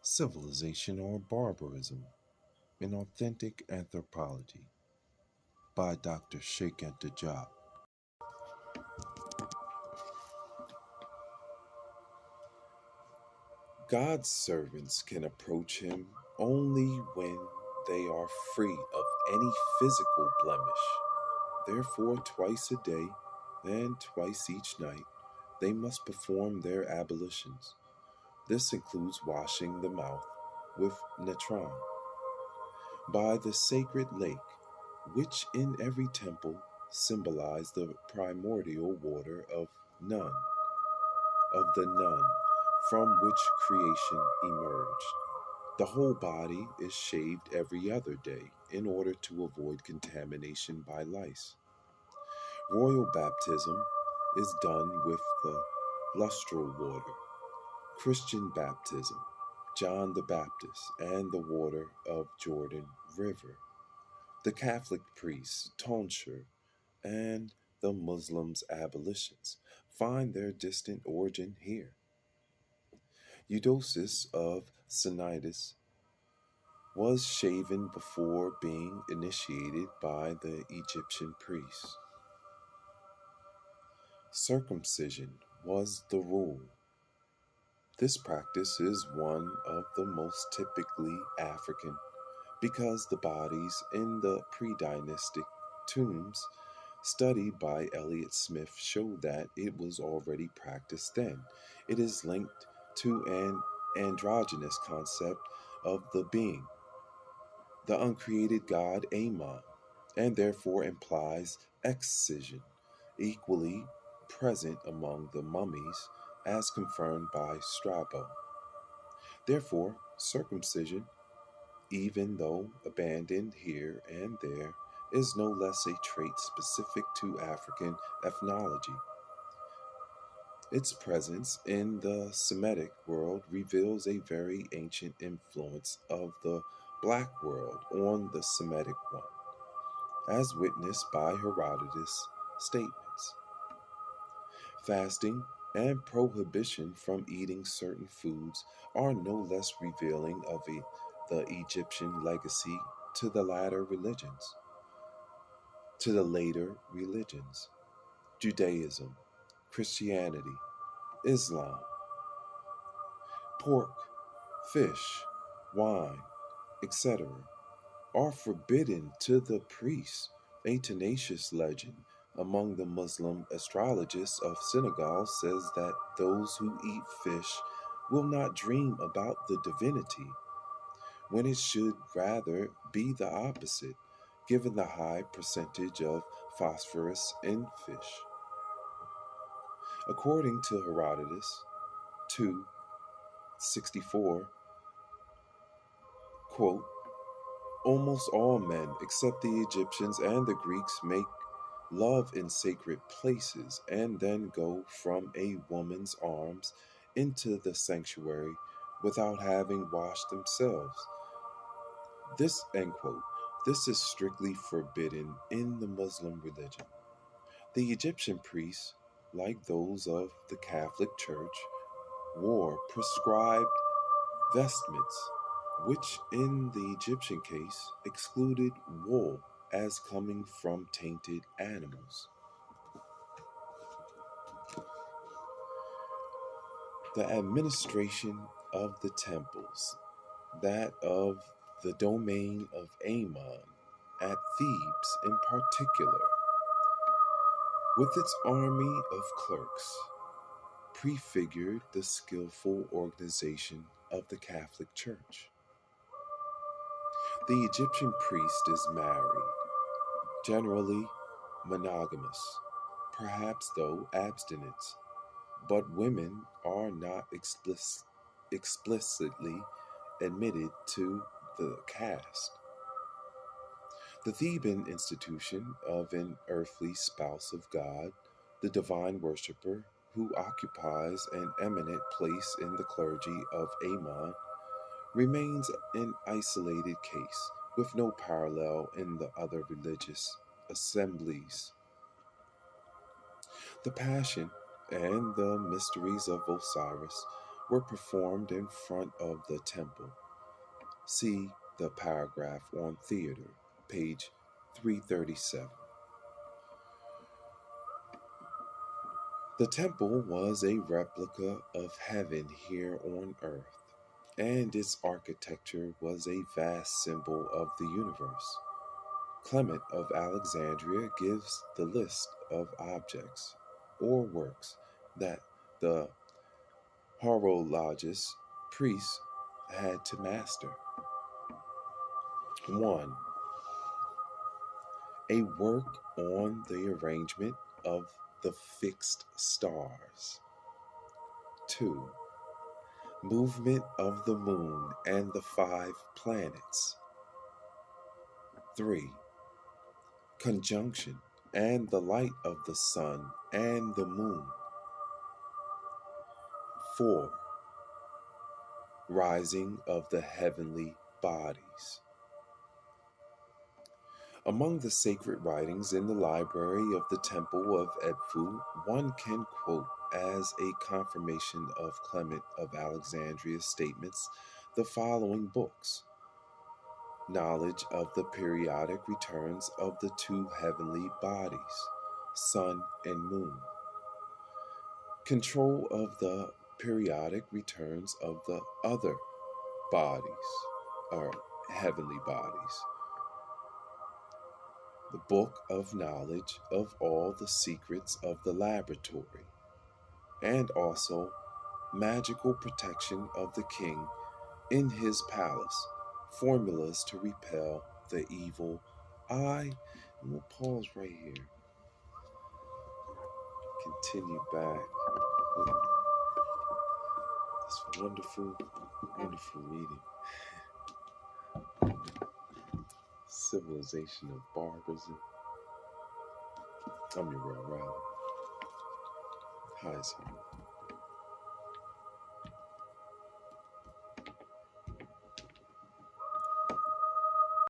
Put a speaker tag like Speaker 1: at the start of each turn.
Speaker 1: Civilization or Barbarism, an Authentic Anthropology by Dr. Cheikh and Diop. God's servants can approach him only when they are free of any physical blemish. Therefore, twice a day and twice each night, they must perform their ablutions. This includes washing the mouth with natron by the sacred lake, which in every temple symbolized the primordial water of the Nun, from which creation emerged. The whole body is shaved every other day in order to avoid contamination by lice. Royal baptism is done with the lustral water. Christian baptism, John the Baptist, and the water of Jordan River. The Catholic priests, tonsure, and the Muslims' ablutions find their distant origin here. Eudosis of Cnidus was shaven before being initiated by the Egyptian priests. Circumcision was the rule. This practice is one of the most typically African because the bodies in the pre-dynastic tombs studied by Elliot Smith show that it was already practiced then. It is linked to an androgynous concept of the being, the uncreated god Amon, and therefore implies excision, equally present among the mummies as confirmed by Strabo. Therefore, circumcision, even though abandoned here and there, is no less a trait specific to African ethnology. Its presence in the Semitic world reveals a very ancient influence of the Black world on the Semitic one, as witnessed by Herodotus' statements. Fasting and prohibition from eating certain foods are no less revealing of the Egyptian legacy to the later religions, Judaism, Christianity, Islam. Pork, fish, wine, etc. are forbidden to the priests. A tenacious legend among the Muslim astrologists of Senegal says that those who eat fish will not dream about the divinity, when it should rather be the opposite, given the high percentage of phosphorus in fish. According to Herodotus 2:64, quote, almost all men, except the Egyptians and the Greeks, make love in sacred places and then go from a woman's arms into the sanctuary without having washed themselves. This, end quote, this is strictly forbidden in the Muslim religion. The Egyptian priests, like those of the Catholic Church, wore prescribed vestments, which in the Egyptian case excluded wool as coming from tainted animals. The administration of the temples, that of the domain of Amon, at Thebes in particular, with its army of clerks, prefigured the skillful organization of the Catholic Church. The Egyptian priest is married, generally monogamous, perhaps though abstinent, but women are not explicitly admitted to the caste. The Theban institution of an earthly spouse of God, the divine worshipper who occupies an eminent place in the clergy of Amon, remains an isolated case with no parallel in the other religious assemblies. The Passion and the mysteries of Osiris were performed in front of the temple. See the paragraph on theater, page 337. The temple was a replica of heaven here on earth, and its architecture was a vast symbol of the universe. Clement of Alexandria gives the list of objects or works that the horologist priests had to master. 1. A work on the arrangement of the fixed stars. 2. Movement of the moon and the 5 planets. 3. Conjunction and the light of the sun and the moon. 4. Rising of the heavenly bodies. Among the sacred writings in the library of the Temple of Edfu, one can quote as a confirmation of Clement of Alexandria's statements the following books: Knowledge of the periodic returns of the 2 heavenly bodies, sun and moon. Control of the periodic returns of the other bodies, or heavenly bodies. The Book of Knowledge of all the secrets of the laboratory, and also Magical Protection of the King in his palace, formulas to repel the evil eye. And we'll pause right here. Continue back with this wonderful, wonderful reading. Civilization of Barbarism. I'm Uriel. Hi, sir.